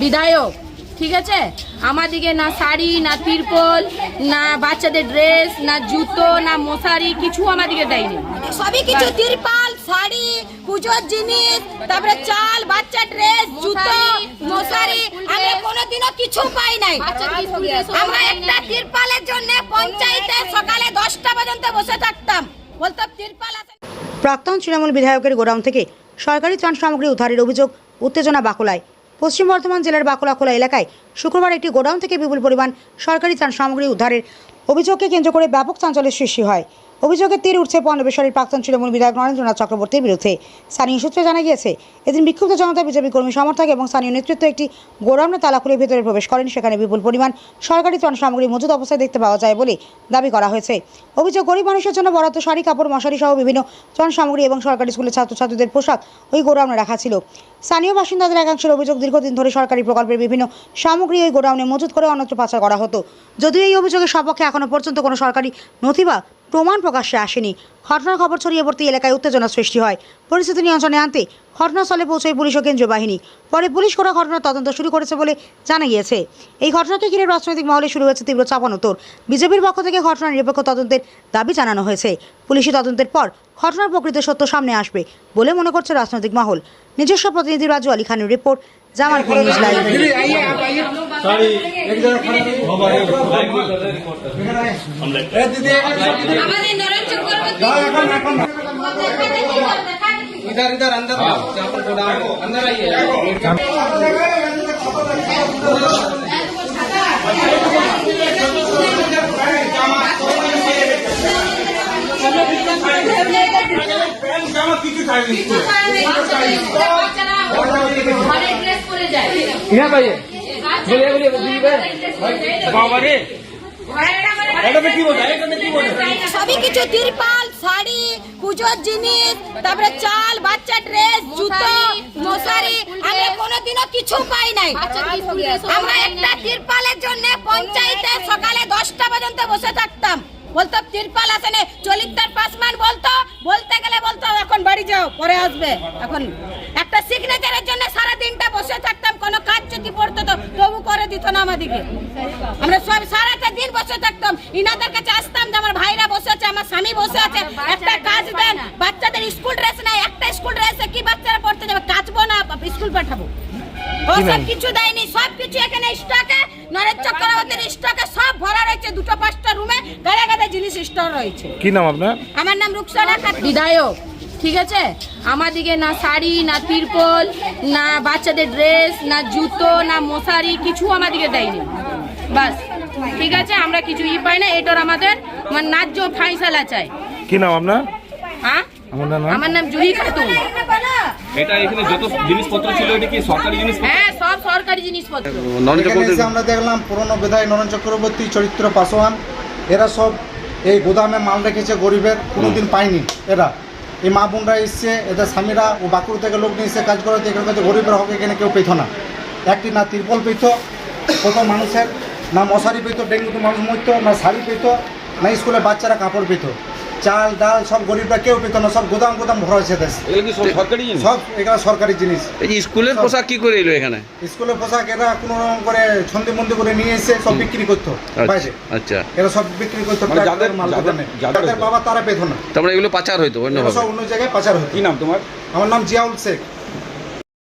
বিধায়ক, ঠিক আছে, আমাদিকে না শাড়ি, না তিরপল, না বাচ্চাদের ড্রেস, না জুতো, না মশারি, কিছু আমাদিকে দেয়নি। সবই কিছু, তিরপাল, শাড়ি, পুজোর জিনিস, তারপরে চাল, বাচ্চা ড্রেস, জুতো, মশারি, আমরা কোনোদিনও কিছু পাই নাই। আমরা একটা তিরপালের জন্য পঞ্চায়েতে সকালে 10টা পর্যন্ত বসে থাকতাম, বলতাম তিরপাল আছে। প্রাক্তন তৃণমূল বিধায়কের গোডাউন থেকে সরকারি ত্রাণ সামগ্রী উদ্ধারের অভিযোগ, উত্তেজনা বাঁকুড়ায়। পশ্চিম বর্ধমান জেলার বাঁকুড়াখোলা এলাকায় শুক্রবার একটি গোডাউন থেকে বিপুল পরিমাণ সরকারি ত্রাণ সামগ্রী উদ্ধারের অভিযোগকে কেন্দ্র করে ব্যাপক চাঞ্চল্যের সৃষ্টি হয়। অভিযোগের তীর উঠছে পণ্যবেশরের প্রাক্তন তৃণমূল বিধায়ক নরেন্দ্রনাথ চক্রবর্তীর বিরুদ্ধে। স্থানীয় সূত্রে জানা গিয়েছে, এদিন বিক্ষুব্ধ জনতা বিজেপি কর্মী সমর্থক এবং স্থানীয় নেতৃত্ব একটি গোডাউনে তালা খুলে ভেতরে প্রবেশ করেন। সেখানে বিপুল পরিমাণ সরকারি ত্রাণ সামগ্রী মজুদ অবস্থায় দেখতে পাওয়া যায় বলে দাবি করা হয়েছে। অভিযোগ, গরিব মানুষের জন্য বরাদ্দ শাড়ি, কাপড়, মশারি সহ বিভিন্ন ত্রাণ সামগ্রী এবং সরকারি স্কুলের ছাত্রছাত্রীদের পোশাক ওই গোডাউনে রাখা ছিল। স্থানীয় বাসিন্দাদের একাংশের অভিযোগ, দীর্ঘদিন ধরে সরকারি প্রকল্পের বিভিন্ন সামগ্রী ওই গোডাউনে মজুত করে অন্যত্র পাচার করা হতো। যদিও এই অভিযোগের সপক্ষে এখনও পর্যন্ত কোনো সরকারি নথি বা প্রমাণ প্রকাশ্যে আসেনি। ঘটনার খবর ছড়িয়ে পড়তে এলাকায় উত্তেজনা সৃষ্টি হয়। পরিস্থিতি নিয়ন্ত্রণে আনতে ঘটনাস্থলে পৌঁছয় পুলিশ ও কেন্দ্রীয় বাহিনী। পরে পুলিশ করা ঘটনার তদন্ত শুরু করেছে বলে জানা গিয়েছে। এই ঘটনাকে ঘিরে রাজনৈতিক মহলে শুরু হয়েছে তীব্র চাপানোতর। বিজেপির পক্ষ থেকে ঘটনার নিরপেক্ষ তদন্তের দাবি জানানো হয়েছে। পুলিশি তদন্তের পর ঘটনার প্রকৃত সত্য সামনে আসবে বলে মনে করছে রাজনৈতিক মহল। নিজস্ব প্রতিনিধি রাজু আলী খানের রিপোর্ট, জামালপুর নিউজ লাইভ। इधर इधर अंदर अंदर आइए। यहाँ भाई बोलिए बोलिए बाबा रे সবই কিছু, তিরপাল, শাড়ি, পুজোর জিনিস, তারপরে চাল, বাচ্চা ড্রেস, জুতো, মশারি, আমরা কোনোদিনও কিছু পাই নাই। আমরা একটা তিরপালের জন্য পঞ্চায়েতে সকালে 10টা পর্যন্ত বসে থাকতাম, বলতাম তিরপাল আসে না। চলিতার পাসমান বলতে গেলে বলতো এখন বাড়ি যাও, পরে আসবে। এখন একটা সিগনেচারের জন্য সারা দিনটা বসে থাকতাম, কোনো কাজ যদি পড়তো তো তবু করে দিত না আমাদেরকে। আমরা সব সারাটা দিন বসে থাকতাম, ইনাদের কাছে আসতাম যে আমার ভাইরা বসে আছে, আমার স্বামী বসে আছে, একটা কাজ দেন। বাচ্চাদের স্কুল ড্রেস নাই, একটা স্কুল ড্রেসে কি বাচ্চারা পড়তে যাবে? কাচবো না, স্কুল পাঠাবো। ও সব কিছু দেয়নি, সব কিছু এখানে স্টকে, নরেন্দ্র চক্রবর্তীর স্টকে সব ভরা রয়েছে। 2-5টা রুমে গাড়া গাড়া জিনিস স্টোর রয়েছে। কি নাম আপনার? আমার নাম রুকসানা খাতুন। বিধায়ক, ঠিক আছে, আমাদিকে না শাড়ি, না তিরপল, না বাচ্চাদের ড্রেস, না জুতো, না মশারি, কিছু আমাদিকে দেয়নি। বাস, ঠিক আছে, আমরা কিছু পাই না। এটার আমাদের ন্যায্য ফাইসালা চাই। কি নাম আপনার? হ্যাঁ, আমার নাম জুহি খাতুন। এটা এখানে যত জিনিসপত্র ছিল এটা কি সরকারি জিনিস? হ্যাঁ, সব সরকারি জিনিসপত্র। আমরা দেখলাম পুরনো বিধায়ক নরেন্দ্র চক্রবর্তী, চরিত্র পাসোয়ান, এরা সব এই গোদামে মাল রেখেছে, গরিবের কোনোদিন পায়নি। এরা এই মা বোনরা এসছে, এদের স্বামীরা ও বাঁকুড়া থেকে লোক নিয়ে এসে কাজ করাতে, এখানে কাছে গরিবের হক এখানে কেউ পেত না। একটি না তিরপল পেত কত মানুষের, না মশারি পেত, ডেঙ্গুতে মানুষ মরত, না শাড়ি পেত, না স্কুলে বাচ্চারা কাপড় পেত। চাল ডাল সব গরিবরা কেউ পেত না, সব গোদাম গোদাম ভরা আছে দেশ। সরকারি জিনিস, সব এখানে সরকারি জিনিস। এই স্কুলের পোশাক কি করে এলো এখানে? স্কুলের পোশাক এরা কোনো রকম করে ছন্দি মন্দি করে নিয়ে এসে সব বিক্রি করতো বাইরে। আচ্ছা, এরা সব বিক্রি করতো। যাদের বাবা তারা পেত না, তারপরে এগুলো পাচার হইতো, সব অন্য জায়গায় পাচার হতো। কি নাম তোমার? আমার নাম জিয়াউল শেখ।